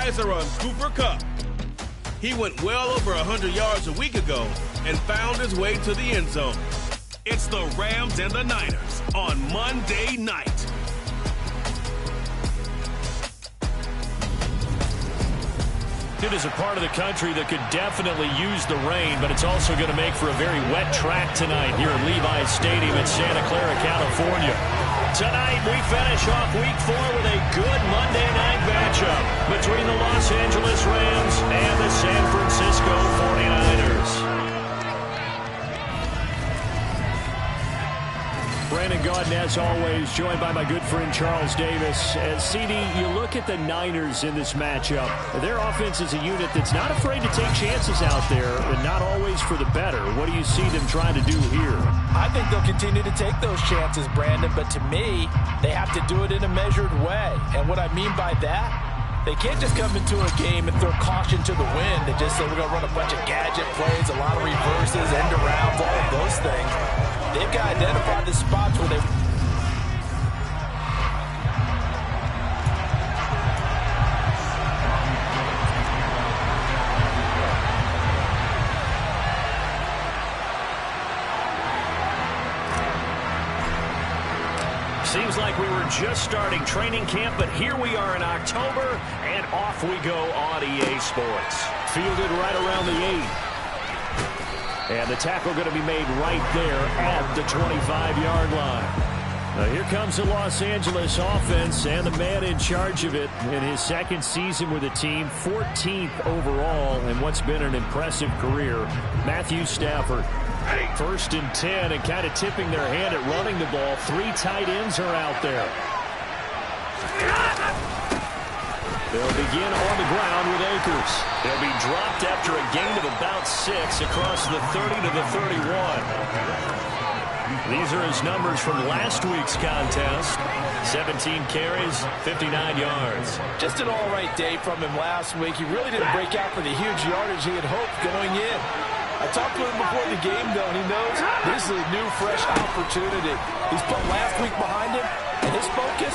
eyes are on Cooper Kupp. He went well over 100 yards a week ago and found his way to the end zone. It's the Rams and the Niners on Monday night. It is a part of the country that could definitely use the rain, but it's also going to make for a very wet track tonight here at Levi's Stadium in Santa Clara, California. Tonight, we finish off Week 4 with a good Monday night matchup between the Los Angeles Rams and the San Francisco 49ers. Brandon Gaudin, as always, joined by my good friend Charles Davis. As CD, you look at the Niners in this matchup. Their offense is a unit that's not afraid to take chances out there, and not always for the better. What do you see them trying to do here? I think they'll continue to take those chances, Brandon, but to me, they have to do it in a measured way. And what I mean by that, they can't just come into a game and throw caution to the wind and just say we're going to run a bunch of gadget plays, a lot of reverses, end arounds, all of those things. They've got to identify the spots where they... Seems like we were just starting training camp, but here we are in October, and off we go on EA Sports. Fielded right around the 8. And the tackle going to be made right there at the 25-yard line. Now here comes the Los Angeles offense and the man in charge of it in his second season with the team, 14th overall in what's been an impressive career, Matthew Stafford. First and 10, and kind of tipping their hand at running the ball. 3 tight ends are out there. They'll begin on the ground with Akers. They'll be dropped after a gain of about 6 across the 30 to the 31. These are his numbers from last week's contest. 17 carries, 59 yards. Just an all-right day from him last week. He really didn't break out for the huge yardage he had hoped going in. I talked to him before the game, though, and he knows this is a new, fresh opportunity. He's put last week behind him, and his focus,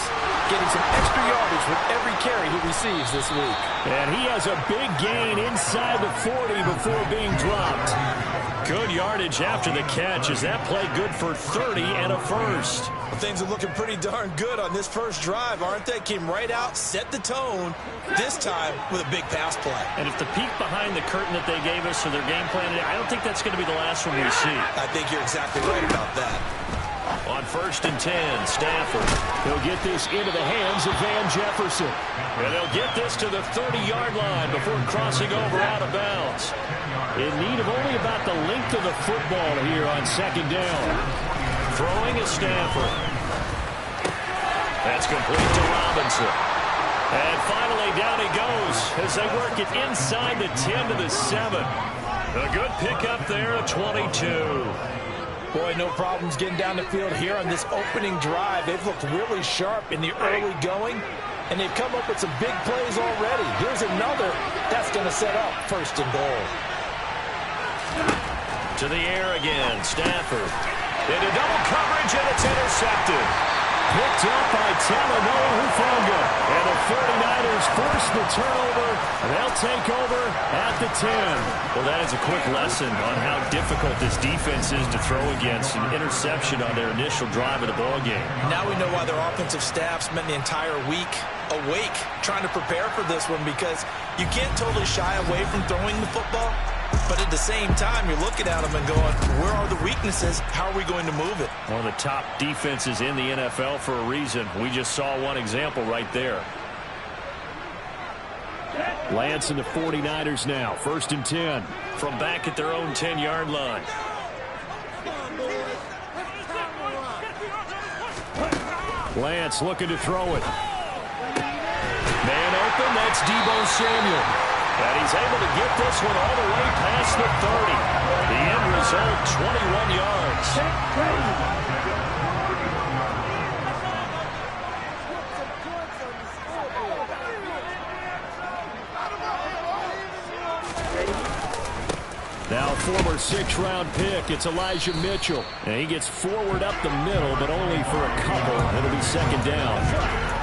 getting some extra yardage with every carry he receives this week. And he has a big gain inside the 40 before being dropped. Good yardage after the catch. Is that play good for 30 and a first? Well, things are looking pretty darn good on this first drive, aren't they? Came right out, set the tone, this time with a big pass play. And if the peek behind the curtain that they gave us for their game plan, I don't think that's going to be the last one we see. I think you're exactly right about that. On first and 10, Stafford. He'll get this into the hands of Van Jefferson. And they'll get this to the 30-yard line before crossing over out of bounds. In need of only about the length of the football here on second down. Throwing is Stafford. That's complete to Robinson. And finally down he goes as they work it inside the 10 to the 7. A good pickup there at 22. Boy, no problems getting down the field here on this opening drive. They've looked really sharp in the early going, and they've come up with some big plays already. Here's another that's going to set up first and goal. To the air again, Stafford. Into double coverage, and it's intercepted. Picked up by Talanoa Hufanga. And the 49ers force the turnover. They'll take over at the 10. Well, that is a quick lesson on how difficult this defense is to throw against. An interception on their initial drive of the ballgame. Now we know why their offensive staff spent the entire week awake trying to prepare for this one, because you can't totally shy away from throwing the football. But at the same time, you're looking at them and going, where are the weaknesses? How are we going to move it? One of the top defenses in the NFL for a reason. We just saw one example right there. Lance and the 49ers now. First and 10 from back at their own 10-yard line. Lance looking to throw it. Man open, that's Deebo Samuel. And he's able to get this one all the way past the 30. The end result, 21 yards. Now former 6th-round pick, it's Elijah Mitchell. And he gets forward up the middle, but only for a couple. It'll be second down.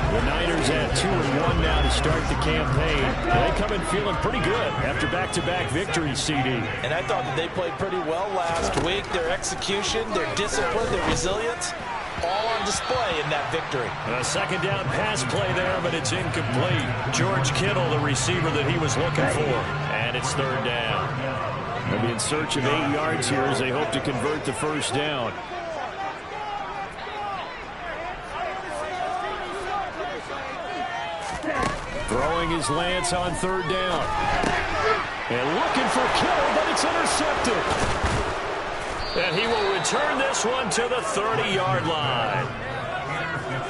The Niners at 2-1 now to start the campaign. They come in feeling pretty good after back-to-back victories, CD. And I thought that they played pretty well last week. Their execution, their discipline, their resilience, all on display in that victory. A second down pass play there, but it's incomplete. George Kittle, the receiver that he was looking for. And it's third down. They'll be in search of 8 yards here as they hope to convert the first down. Throwing his Lance on third down. And looking for Kittle, but it's intercepted. And he will return this one to the 30-yard line.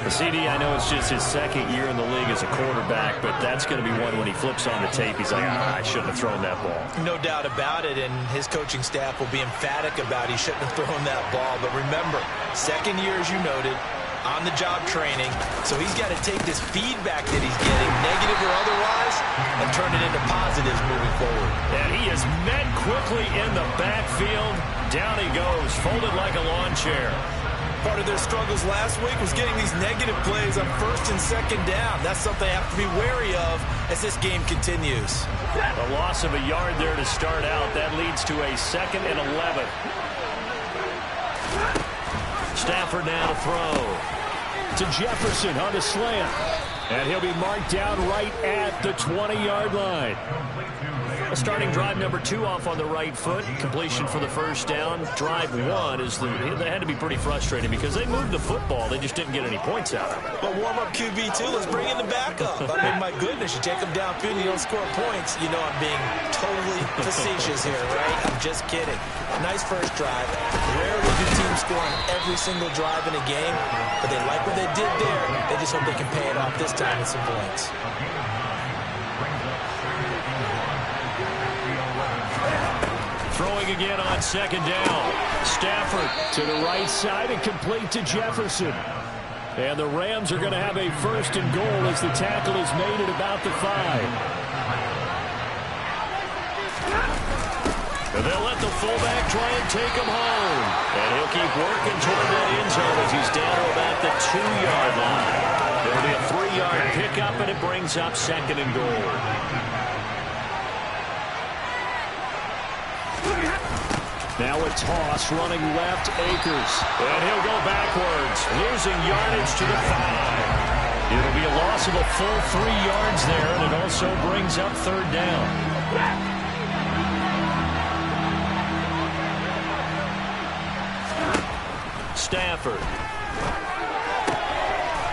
CD, I know it's just his second year in the league as a quarterback, but that's going to be one when he flips on the tape, he's like, I shouldn't have thrown that ball. No doubt about it, and his coaching staff will be emphatic about he shouldn't have thrown that ball. But remember, second year, as you noted, on-the-job training, so he's got to take this feedback that he's getting, negative or otherwise, and turn it into positives moving forward. And he is met quickly in the backfield. Down he goes, folded like a lawn chair. Part of their struggles last week was getting these negative plays on first and second down. That's something they have to be wary of as this game continues. A loss of a yard there to start out. That leads to a 2nd and 11. Stafford now to throw. To Jefferson on the slant. And he'll be marked down right at the 20-yard line. A starting drive number 2 off on the right foot. Completion for the first down. Drive 1 is they had to be pretty frustrating because they moved the football. They just didn't get any points out of it. But warm-up QB2, let's bring in the backup. I mean, my goodness, you take them downfield and you don't score points. You know I'm being totally facetious here, right? I'm just kidding. Nice first drive. Rarely do teams score on every single drive in a game, but they like what they did there. They just hope they can pay it off this time with some points. Throwing again on second down. Stafford to the right side and complete to Jefferson. And the Rams are going to have a 1st and goal as the tackle is made at about the 5. And they'll let the fullback try and take him home. And he'll keep working toward that end zone as he's down to about the 2-yard line. It'll be a 3-yard pickup, and it brings up 2nd and goal. Now a toss running left, Akers. And he'll go backwards, losing yardage to the 5. It'll be a loss of a full 3 yards there, and it also brings up 3rd down. Stafford.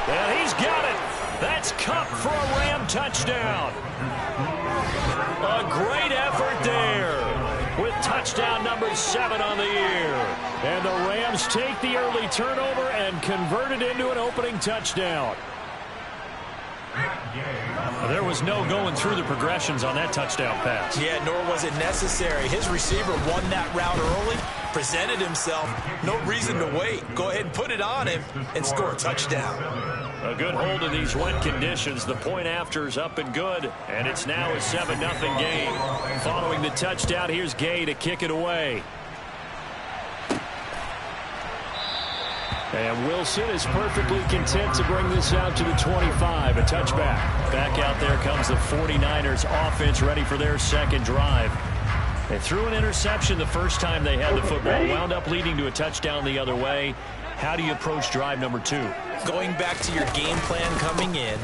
And he's got it. That's Kupp for a Ram touchdown. A great effort there, with touchdown number 7 on the year. And the Rams take the early turnover and convert it into an opening touchdown. There was no going through the progressions on that touchdown pass. Yeah, nor was it necessary. His receiver won that route early, presented himself. No reason to wait. Go ahead and put it on him and score a touchdown. A good hold in these wet conditions. The point after is up and good, and it's now a 7-0 game. Following the touchdown, here's Gay to kick it away. And Wilson is perfectly content to bring this out to the 25, a touchback. Back out there comes the 49ers offense, ready for their 2nd drive. They threw an interception the first time they had the football, wound up leading to a touchdown the other way. How do you approach drive number 2? Going back to your game plan coming in,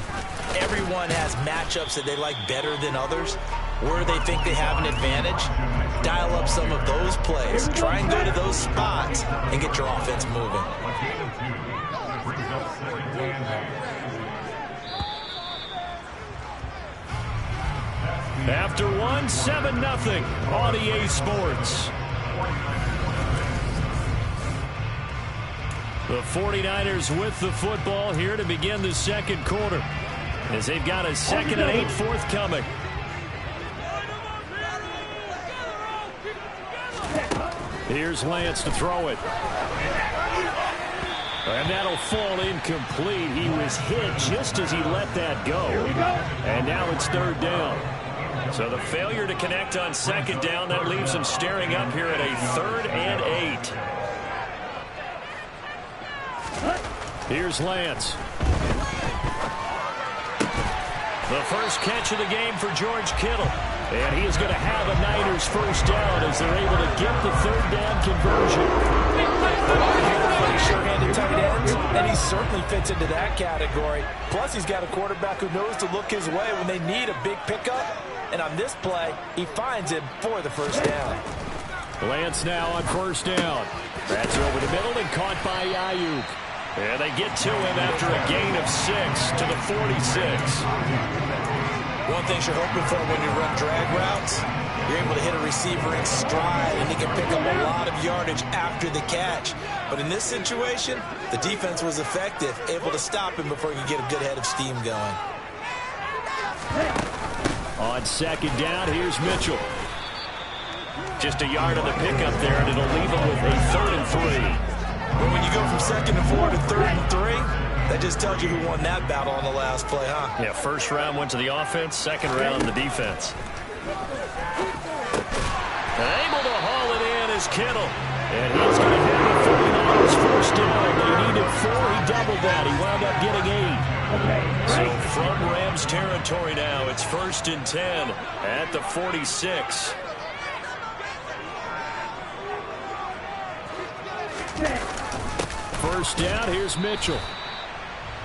everyone has matchups that they like better than others. Where they think they have an advantage, dial up some of those plays. Try and go to those spots and get your offense moving. After 1, 7-0 on EA Sports. The 49ers with the football here to begin the 2nd quarter, as they've got a 2nd and 8 forthcoming. Here's Lance to throw it. And that'll fall incomplete. He was hit just as he let that go. And now it's 3rd down. So the failure to connect on 2nd down, that leaves him staring up here at a 3rd and 8. Here's Lance. The first catch of the game for George Kittle. And he is going to have a Niners first down as they're able to get the third down conversion. A lot of beautifully sure-handed tight ends, and he certainly fits into that category. Plus, he's got a quarterback who knows to look his way when they need a big pickup. And on this play, he finds him for the first down. Lance now on first down. That's over the middle and caught by Ayuk. And they get to him after a gain of 6 to the 46. One thing you're hoping for when you run drag routes, you're able to hit a receiver in stride, and he can pick up a lot of yardage after the catch. But in this situation, the defense was effective, able to stop him before he could get a good head of steam going. On second down, here's Mitchell. Just a yard on the pickup there, and it'll leave him with a 3rd and 3. But when you go from 2nd and 4 to 3rd and 3, that just tells you who won that battle on the last play, huh? Yeah, first round went to the offense, second round the defense. Able to haul it in is Kittle. And he's going to have the 49ers first down. They needed 4. He doubled that. He wound up getting 8. So from Rams territory now, it's 1st and 10 at the 46. First down, here's Mitchell.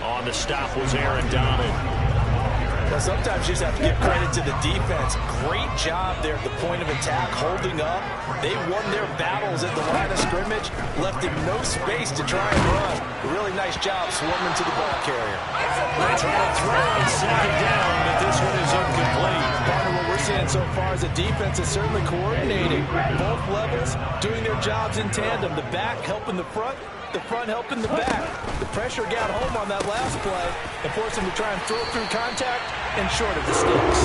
On the stop was Aaron Donald. Now, sometimes you just have to give credit to the defense. Great job there at the point of attack, holding up. They won their battles at the line of scrimmage, left him no space to try and run. A really nice job swarming to the ball carrier. They try to throw on second down, but this one is incomplete. Part of what we're seeing so far is the defense is certainly coordinating. Both levels doing their jobs in tandem. The back helping the front helping the back. The pressure got home on that last play and forced him to try and throw through contact and short of the sticks.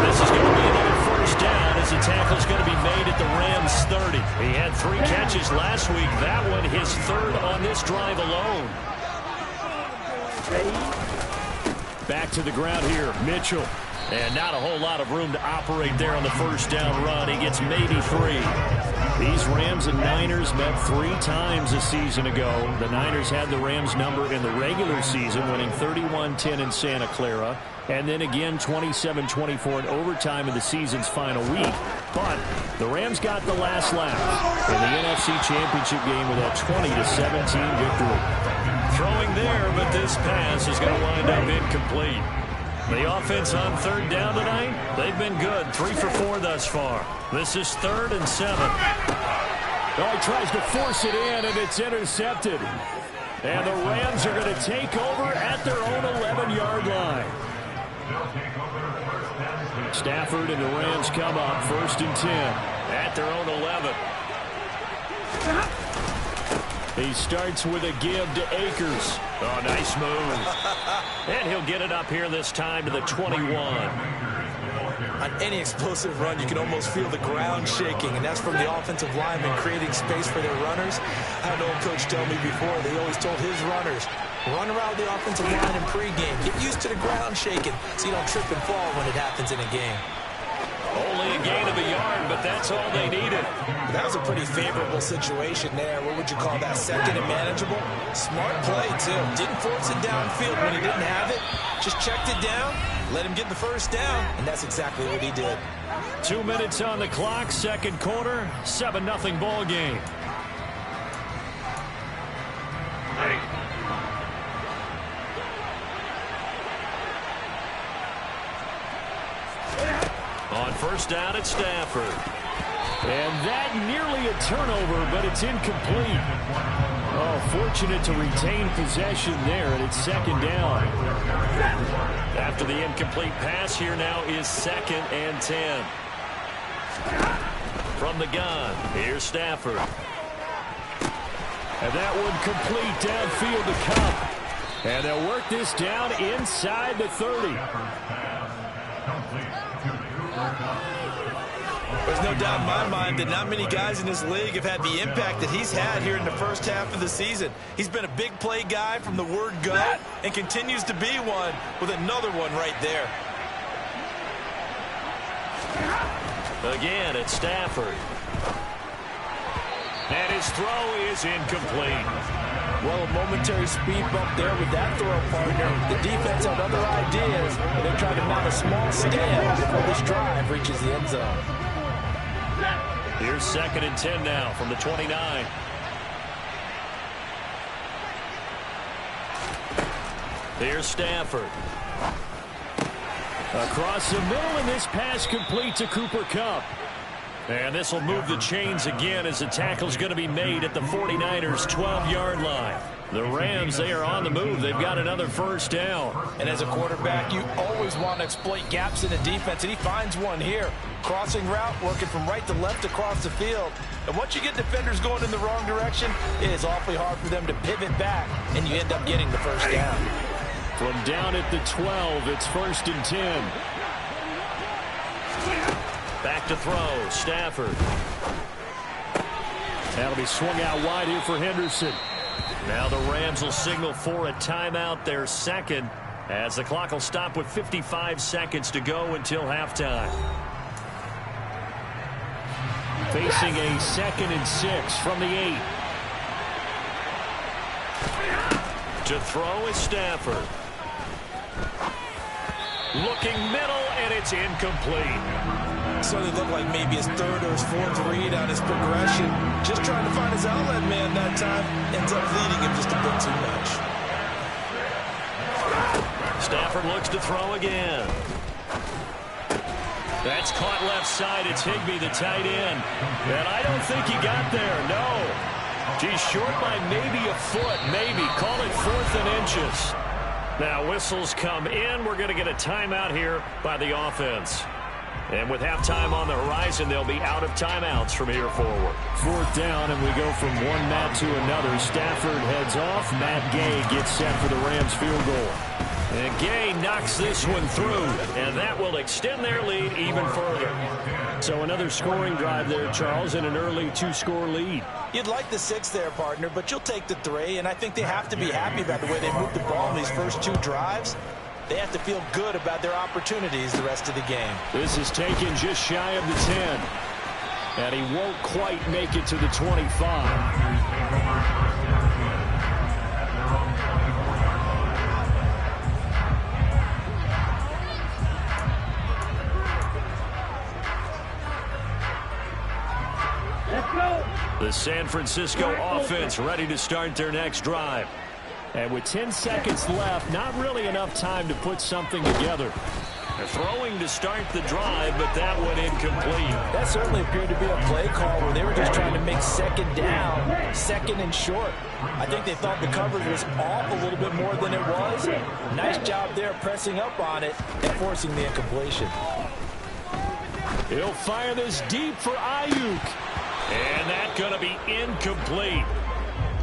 This is going to be another first down as the tackle is going to be made at the Rams 30. He had 3 catches last week. That one his 3rd on this drive alone. Back to the ground here, Mitchell. And not a whole lot of room to operate there on the first down run. He gets maybe 3. These Rams and Niners met 3 times a season ago. The Niners had the Rams number in the regular season, winning 31-10 in Santa Clara. And then again 27-24 in overtime in the season's final week. But the Rams got the last laugh in the NFC Championship game with that 20-17 victory. Throwing there, but this pass is going to wind up incomplete. The offense on 3rd down tonight, they've been good. 3 for 4 thus far. This is 3rd and 7. Oh, he tries to force it in, and it's intercepted. And the Rams are going to take over at their own 11-yard line. Stafford and the Rams come up 1st and 10 at their own 11. He starts with a give to Akers. Oh, nice move. And he'll get it up here this time to the 21. On any explosive run, you can almost feel the ground shaking, and that's from the offensive linemen creating space for their runners. I had an old coach tell me before, they always told his runners, run around the offensive line in pregame. Get used to the ground shaking so you don't trip and fall when it happens in a game. Only a gain of a yard, but that's all they needed. That was a pretty favorable situation there. What would you call that? 2nd and manageable? Smart play, too. Didn't force it downfield when he didn't have it. Just checked it down, let him get the first down, and that's exactly what he did. 2 minutes on the clock, 2nd quarter, 7-0 ball game. On first down, it's Stafford. And that nearly a turnover, but it's incomplete. Oh, fortunate to retain possession there, and it's 2nd down. After the incomplete pass, here now is 2nd and 10. From the gun, here's Stafford. And that one complete downfield to Kupp. And they'll work this down inside the 30. There's no doubt in my mind that not many guys in this league have had the impact that he's had here in the first half of the season. He's been a big play guy from the word go and continues to be one with another one right there. Again, it's Stafford. And his throw is incomplete. Well, a momentary speed bump there with that throw, partner. The defense had other ideas, and they're trying to mount a small stand before this drive reaches the end zone. Here's 2nd and 10 now from the 29. Here's Stafford. Across the middle, and this pass complete to Cooper Kupp. And this will move the chains again as the tackle's going to be made at the 49ers' 12-yard line. The Rams, they are on the move. They've got another first down. And as a quarterback, you always want to exploit gaps in the defense, and he finds one here. Crossing route, working from right to left across the field. And once you get defenders going in the wrong direction, it is awfully hard for them to pivot back, and you end up getting the first down. From down at the 12, it's 1st and 10. Back to throw, Stafford. That'll be swung out wide here for Henderson. Now the Rams will signal for a timeout, their second, as the clock will stop with 55 seconds to go until halftime. Facing a 2nd and 6 from the 8. To throw is Stafford. Looking middle, and it's incomplete. So it looked like maybe his 3rd or his 4th read on his progression. Just trying to find his outlet man that time. Ends up leading him just a bit too much. Stafford looks to throw again. That's caught left side. It's Higbee, the tight end. And I don't think he got there, no. He's short by maybe a foot, maybe. Call it 4th and inches. Now whistles come in. We're going to get a timeout here by the offense. And with halftime on the horizon, they'll be out of timeouts from here forward. 4th down, and we go from one Matt to another. Stafford heads off. Matt Gay gets set for the Rams field goal. And Gay knocks this one through, and that will extend their lead even further. So another scoring drive there, Charles, and an early 2-score lead. You'd like the 6 there, partner, but you'll take the 3, and I think they have to be happy about the way they moved the ball in these first 2 drives. They have to feel good about their opportunities the rest of the game. This is taken just shy of the 10. And he won't quite make it to the 25. The San Francisco offense ready to start their next drive. And with 10 seconds left, not really enough time to put something together. They're throwing to start the drive, but that went incomplete. That certainly appeared to be a play call where they were just trying to make 2nd down, 2nd and short. I think they thought the coverage was off a little bit more than it was. Nice job there pressing up on it and forcing the incompletion. He'll fire this deep for Ayuk. And that's going to be incomplete.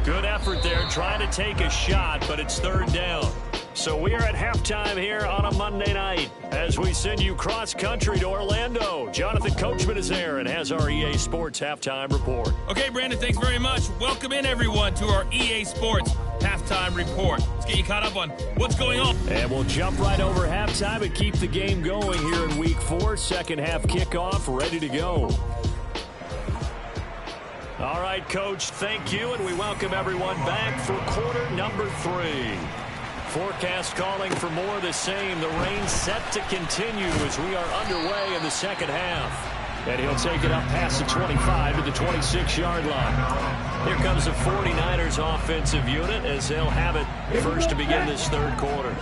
Good effort there, trying to take a shot, but it's 3rd down. So we are at halftime here on a Monday night as we send you cross-country to Orlando. Jonathan Coachman is there and has our EA Sports halftime report. Okay, Brandon, thanks very much. Welcome in, everyone, to our EA Sports halftime report. Let's get you caught up on what's going on. And we'll jump right over halftime and keep the game going here in Week 4. Second half kickoff, ready to go. All right, Coach, thank you, and we welcome everyone back for quarter number 3. Forecast calling for more of the same. The rain set to continue as we are underway in the second half. And he'll take it up past the 25 to the 26-yard line. Here comes the 49ers offensive unit as they'll have it first to begin this 3rd quarter.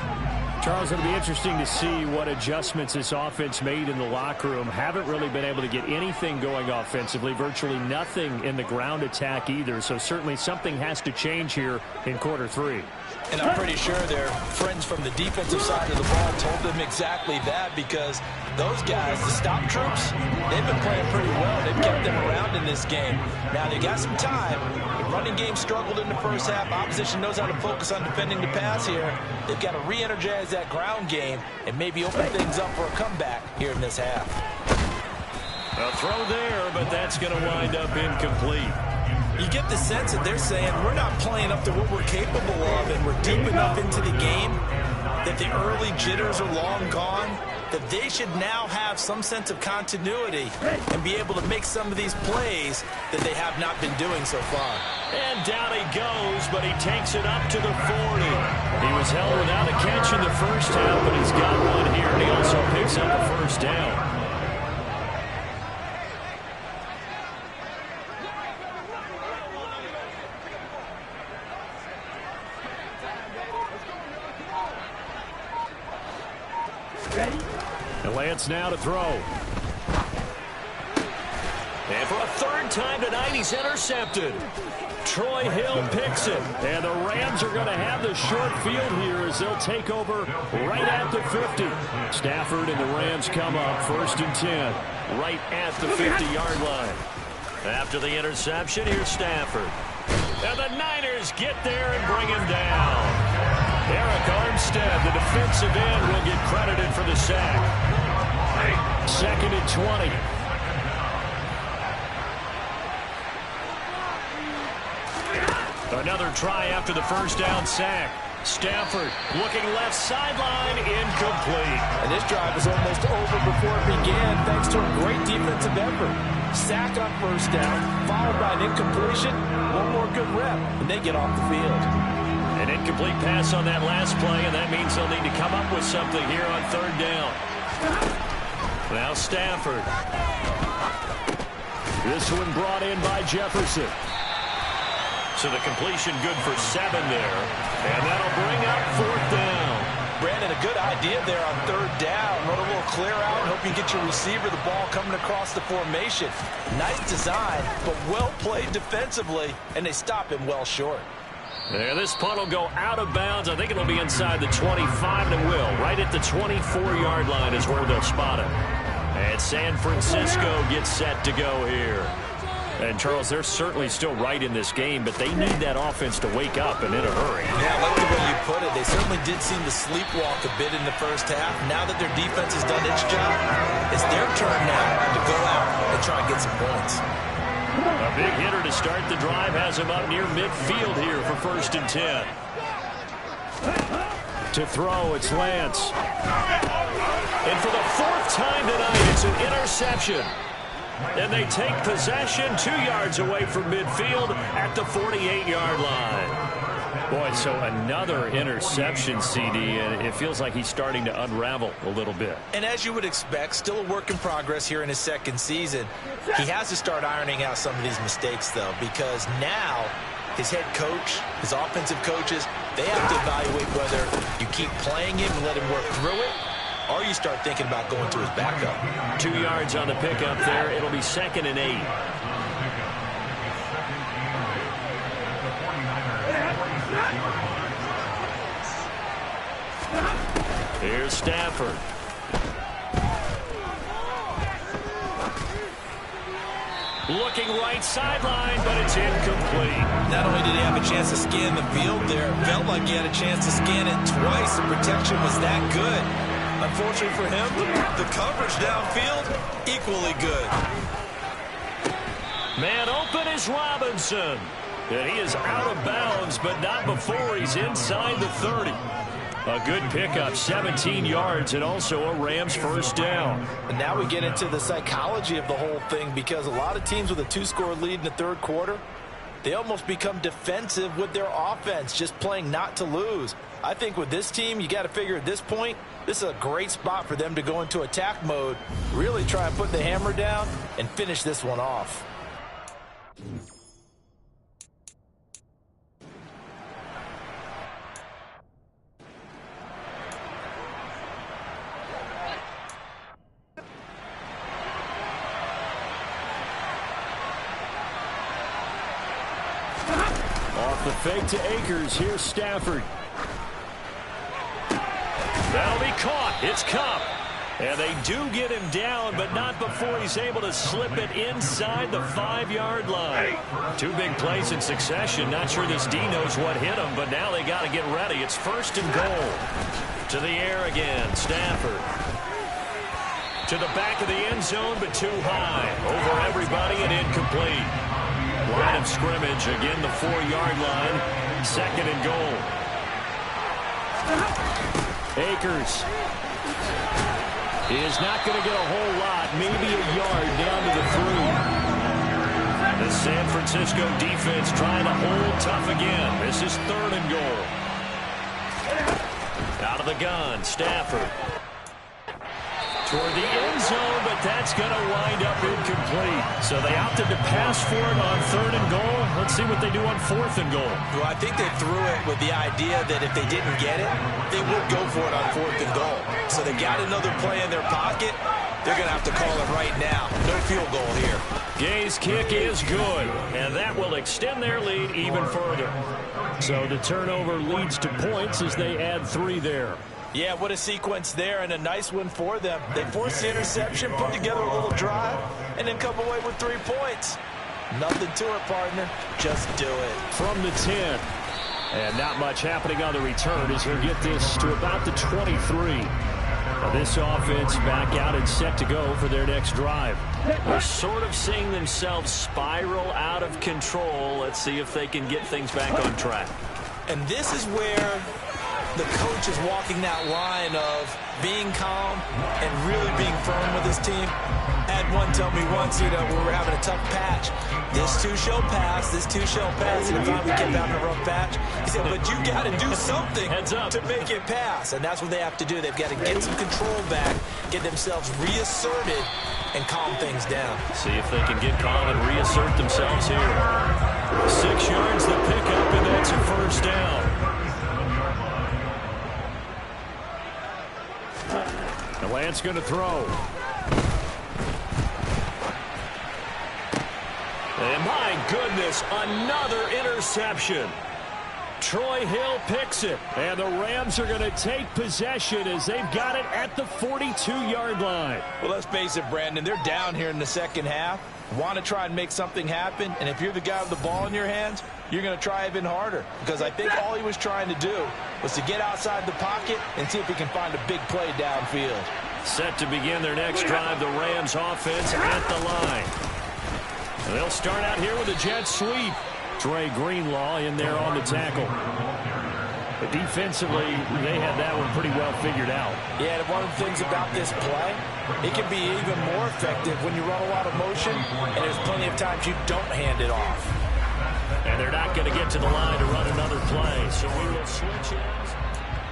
Charles, it'll be interesting to see what adjustments this offense made in the locker room. Haven't really been able to get anything going offensively, virtually nothing in the ground attack either. So certainly something has to change here in quarter 3. And I'm pretty sure their friends from the defensive side of the ball told them exactly that, because those guys, the stop troops, they've been playing pretty well. They've kept them around in this game. Now, they got some time. The running game struggled in the first half. Opposition knows how to focus on defending the pass here. They've got to re-energize that ground game and maybe open things up for a comeback here in this half. A throw there, but that's going to wind up incomplete. You get the sense that they're saying we're not playing up to what we're capable of, and we're deep enough into the game that the early jitters are long gone. that they should now have some sense of continuity and be able to make some of these plays that they have not been doing so far. And down he goes, but he takes it up to the 40. He was held without a catch in the first half, but he's got one here, and he also picks up a first down. And Lance now to throw. And for a third time tonight, he's intercepted. Troy Hill picks it. And the Rams are going to have the short field here as they'll take over right at the 50. Stafford and the Rams come up 1st and 10, right at the 50-yard line. After the interception, here's Stafford. And the Niners get there and bring him down. Eric Armstead, the defensive end, will get credited for the sack. 2nd and 20. Another try after the first down sack. Stafford looking left sideline, incomplete. And this drive was almost over before it began thanks to a great defensive effort. Sack on first down, followed by an incompletion. One more good rep, and they get off the field. An incomplete pass on that last play, and that means they'll need to come up with something here on 3rd down. Now Stafford. This one brought in by Jefferson. So the completion good for 7 there. And that'll bring up 4th down. Brandon, a good idea there on 3rd down. Run a little clear out and hope you get your receiver the ball coming across the formation. Nice design, but well played defensively, and they stop him well short. There, this punt will go out of bounds. I think it'll be inside the 25, and it will. Right at the 24-yard line is where they'll spot it. And San Francisco gets set to go here. And, Charles, they're certainly still right in this game, but they need that offense to wake up and in a hurry. Yeah, I like the way you put it. They certainly did seem to sleepwalk a bit in the first half. Now that their defense has done its job, it's their turn now to go out and try and get some points. A big hitter to start the drive has him up near midfield here for 1st and 10. To throw, it's Lance. And for the 4th time tonight, it's an interception. And they take possession 2 yards away from midfield at the 48-yard line. Boy, so another interception, CD, and it feels like he's starting to unravel a little bit. And as you would expect, still a work in progress here in his 2nd season. He has to start ironing out some of these mistakes, though, because now his head coach, his offensive coaches, they have to evaluate whether you keep playing him and let him work through it, or you start thinking about going to his backup. 2 yards on the pickup there. It'll be 2nd and 8. Here's Stafford. Looking right sideline, but it's incomplete. Not only did he have a chance to scan the field there, it felt like he had a chance to scan it twice. The protection was that good. Unfortunately for him, the coverage downfield, equally good. Man open is Robinson. And he is out of bounds, but not before he's inside the 30. A good pickup, 17 yards, and also a Rams 1st down. And now we get into the psychology of the whole thing, because a lot of teams with a 2-score lead in the 3rd quarter, they almost become defensive with their offense, just playing not to lose. I think with this team, you got to figure at this point, this is a great spot for them to go into attack mode, really try and put the hammer down and finish this one off. Off the fake to Akers. Here's Stafford. That'll be caught. It's Kupp. And they do get him down, but not before he's able to slip it inside the 5-yard line. 2 big plays in succession. Not sure this D knows what hit him, but now they got to get ready. It's 1st and goal. To the air again. Stafford. To the back of the end zone, but too high. Over everybody and incomplete. Line of scrimmage, again the 4-yard line, 2nd and goal. Akers. is not going to get a whole lot, maybe a yard down to the 3. The San Francisco defense trying to hold tough again. This is 3rd and goal. Out of the gun, Stafford. Toward the end zone, but that's going to wind up incomplete. So they opted to pass for it on 3rd and goal. Let's see what they do on 4th and goal. Well, I think they threw it with the idea that if they didn't get it, they would go for it on 4th and goal. So they got another play in their pocket. They're going to have to call it right now. No field goal here. Gay's kick is good, and that will extend their lead even further. So the turnover leads to points as they add 3 there. Yeah, what a sequence there, and a nice one for them. They forced the interception, put together a little drive, and then come away with 3 points. Nothing to it, partner. Just do it. From the 10. And not much happening on the return as he'll get this to about the 23. Now this offense back out and set to go for their next drive. They're sort of seeing themselves spiral out of control. Let's see if they can get things back on track. And this is where the coach is walking that line of being calm and really being firm with his team. I had one tell me once, we were having a tough patch. This too shall pass, this too shall pass. And if we kept having a rough patch, he said, but you got to do something to make it pass. And that's what they have to do. They've got to get some control back, get themselves reasserted, and calm things down. See if they can get calm and reassert themselves here. 6 yards the pickup, and that's a 1st down. And Lance going to throw. And my goodness, another interception. Troy Hill picks it. And the Rams are going to take possession as they've got it at the 42-yard line. Well, let's face it, Brandon. They're down here in the second half. Want to try and make something happen. And if you're the guy with the ball in your hands, you're going to try even harder. Because I think all he was trying to do was to get outside the pocket and see if he can find a big play downfield. Set to begin their next drive, the Rams offense at the line. And they'll start out here with a jet sweep. Dre Greenlaw in there on the tackle. But defensively, they had that one pretty well figured out. Yeah, and one of the things about this play, it can be even more effective when you run a lot of motion, and there's plenty of times you don't hand it off. And they're not going to get to the line to run another play, so we will switch it.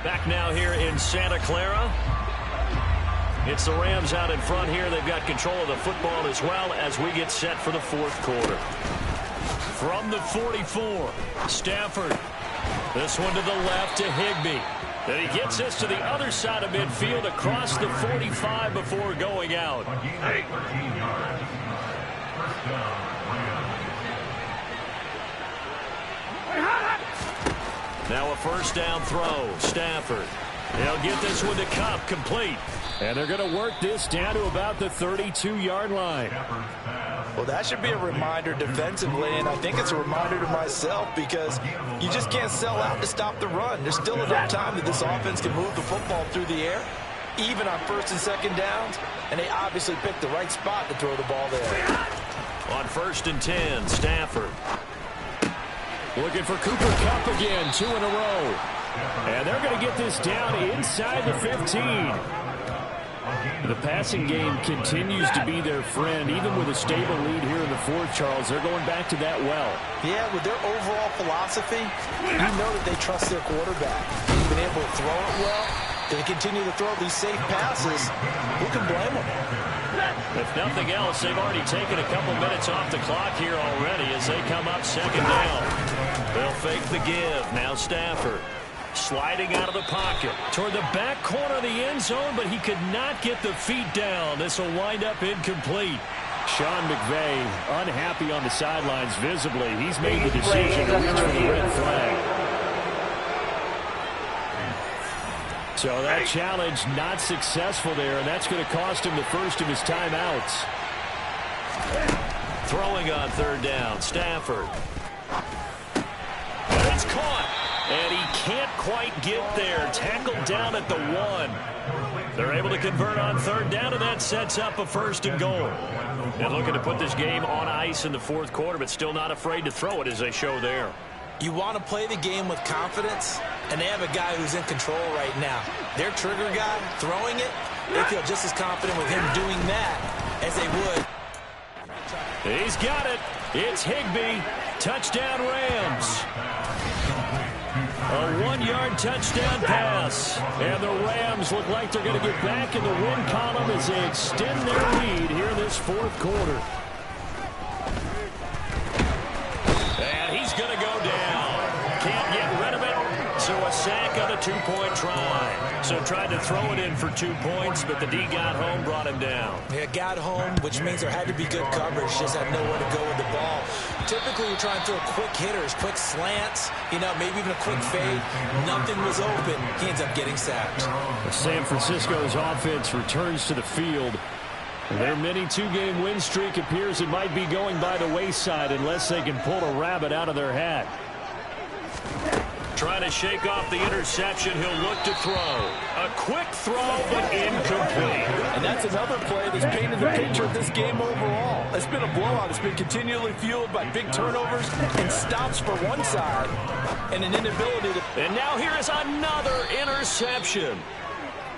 Back now here in Santa Clara. It's the Rams out in front here. They've got control of the football as well as we get set for the 4th quarter. From the 44, Stafford. This one to the left to Higbee. Then he gets this to the other side of midfield across the 45 before going out. Now a 1st down throw. Stafford. They'll get this one to Kupp, complete. And they're going to work this down to about the 32-yard line. Well, that should be a reminder defensively, and I think it's a reminder to myself because you just can't sell out to stop the run. There's still enough time that this offense can move the football through the air, even on 1st and 2nd downs, and they obviously picked the right spot to throw the ball there. On 1st and 10, Stafford. Looking for Cooper Kupp again, 2 in a row. And they're going to get this down inside the 15. The passing game continues to be their friend, even with a stable lead here in the 4th, Charles. They're going back to that well. Yeah, with their overall philosophy, you know that they trust their quarterback. They've been able to throw it well. They continue to throw these safe passes. Who can blame them? If nothing else, they've already taken a couple minutes off the clock here already as they come up 2nd down. They'll fake the give. Now Stafford. Sliding out of the pocket toward the back corner of the end zone, but he could not get the feet down. This will wind up incomplete. Sean McVay unhappy on the sidelines visibly. He's made the decision to reach for the red flag. So that challenge not successful there, and that's going to cost him the first of his timeouts. Throwing on 3rd down, Stafford. And it's caught. And he can't quite get there. Tackled down at the 1. They're able to convert on 3rd down, and that sets up a 1st and goal. And looking to put this game on ice in the 4th quarter, but still not afraid to throw it as they show there. You want to play the game with confidence, and they have a guy who's in control right now. Their trigger guy throwing it, they feel just as confident with him doing that as they would. He's got it. It's Higbee. Touchdown Rams. A 1-yard touchdown pass. And the Rams look like they're going to get back in the win column as they extend their lead here in this fourth quarter. And he's going to go down. Can't get rid of it. So a sack on a 2-point try. So tried to throw it in for 2 points, but the D got home, brought him down. Yeah, got home, which means there had to be good coverage. Just had nowhere to go with the ball. Typically, you're trying to throw quick hitters, quick slants, maybe even a quick fade. Nothing was open. He ends up getting sacked. San Francisco's offense returns to the field. Their mini 2-game win streak appears it might be going by the wayside unless they can pull a rabbit out of their hat. Trying to shake off the interception. He'll look to throw. A quick throw, but incomplete. And that's another play that's painted the picture of this game overall. It's been a blowout. It's been continually fueled by big turnovers and stops for one side and an inability to... And now here is another interception.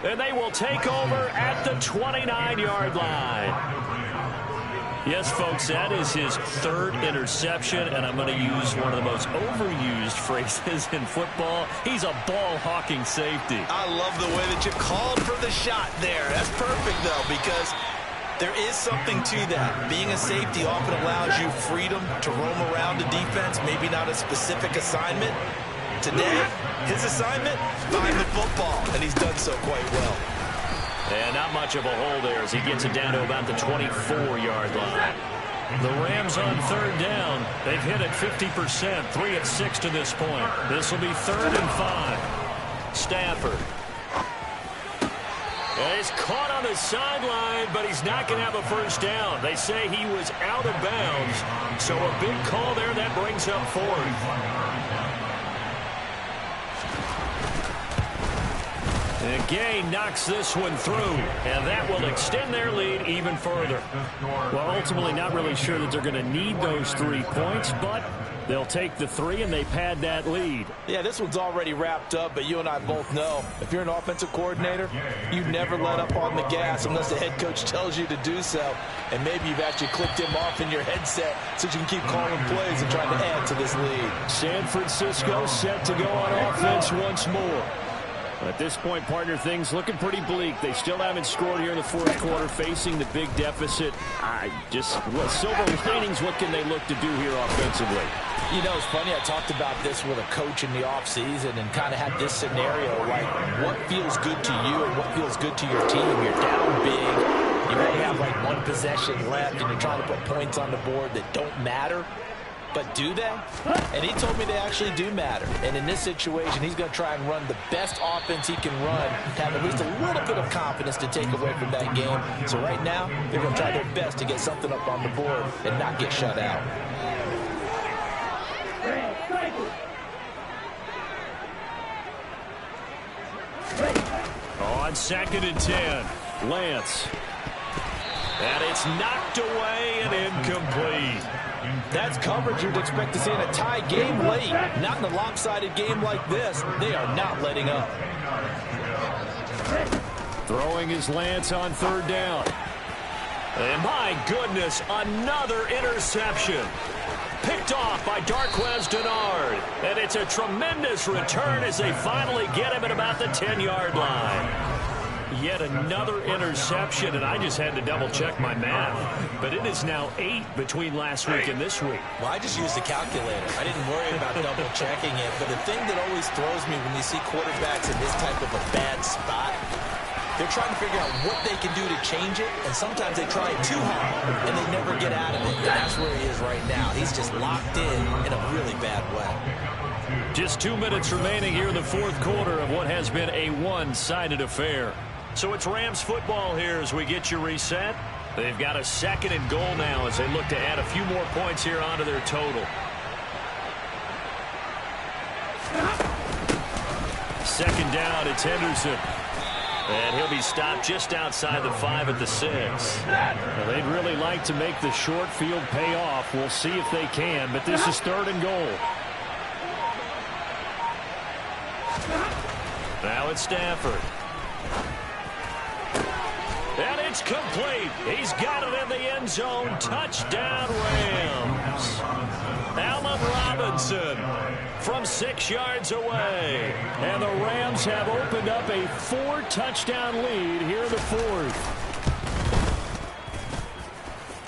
And they will take over at the 29-yard line. Yes, folks, that is his third interception, and I'm going to use one of the most overused phrases in football. He's a ball-hawking safety. I love the way that you called for the shot there. That's perfect, though, because there is something to that. Being a safety often allows you freedom to roam around the defense, maybe not a specific assignment. Today, his assignment, find the football, and he's done so quite well. And not much of a hole there as he gets it down to about the 24-yard line. The Rams on third down. They've hit it 50%, 3 of 6 to this point. This will be 3rd and 5. Stafford. And he's caught on the sideline, but he's not going to have a first down. They say he was out of bounds. So a big call there that brings up 4th. And Gay knocks this one through, and that will extend their lead even further. Well, ultimately not really sure that they're going to need those 3 points, but they'll take the 3 and they pad that lead. Yeah, this one's already wrapped up, but you and I both know if you're an offensive coordinator, you never let up on the gas unless the head coach tells you to do so. And maybe you've actually clicked him off in your headset so you can keep calling plays and trying to add to this lead. San Francisco set to go on offense once more. At this point, partner, things looking pretty bleak. They still haven't scored here in the fourth quarter, facing the big deficit. Silver linings, what can they look to do here offensively? You know, it's funny, I talked about this with a coach in the offseason and kind of had this scenario, like what feels good to you and what feels good to your team. You're down big. You only have like 1 possession left, and you're trying to put points on the board that don't matter. But do they? And he told me they actually do matter. And in this situation, he's going to try and run the best offense he can run to have at least a little bit of confidence to take away from that game. So right now, they're going to try their best to get something up on the board and not get shut out. On 2nd and 10, Lance. And it's knocked away and incomplete. That's coverage you'd expect to see in a tie game late. Not in a lopsided game like this. They are not letting up. Throwing is Lance on 3rd down. And my goodness, another interception. Picked off by Darqueze Dennard. And it's a tremendous return as they finally get him at about the 10-yard line. Yet another interception, and I just had to double-check my math. But it is now 8 between last week and this week. Well, I just used the calculator. I didn't worry about double-checking it. But the thing that always throws me when you see quarterbacks in this type of a bad spot, they're trying to figure out what they can do to change it, and sometimes they try it too hard, and they never get out of it. And that's where he is right now. He's just locked in a really bad way. Just 2 minutes remaining here in the fourth quarter of what has been a one-sided affair. So it's Rams football here as we get you reset. They've got a 2nd and goal now as they look to add a few more points here onto their total. 2nd down, it's Henderson. And he'll be stopped just outside the 5 at the 6. Well, they'd really like to make the short field pay off. We'll see if they can, but this is 3rd and goal. Now it's Stafford. It's complete. He's got it in the end zone. Touchdown, Rams. Allen Robinson from 6 yards away. And the Rams have opened up a 4-touchdown lead here in the fourth.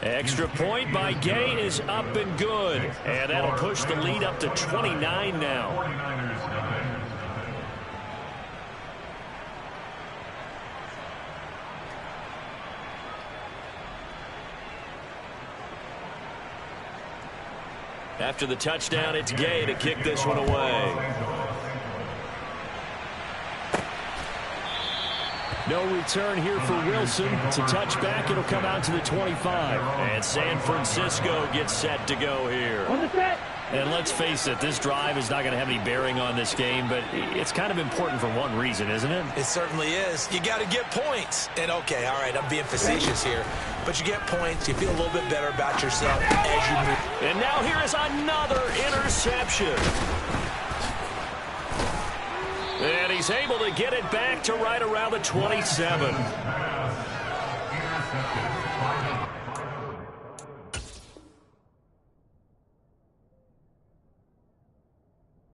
Extra point by Gay is up and good. And that'll push the lead up to 29 now. After the touchdown, it's Gay to kick this one away. No return here for Wilson. It's a touchback. It'll come out to the 25. And San Francisco gets set to go here. And let's face it, this drive is not going to have any bearing on this game, but it's kind of important for one reason, isn't it? It certainly is. You got to get points. And, okay, all right, I'm being facetious here. But you get points, you feel a little bit better about yourself as you move. And now here is another interception. And he's able to get it back to right around the 27.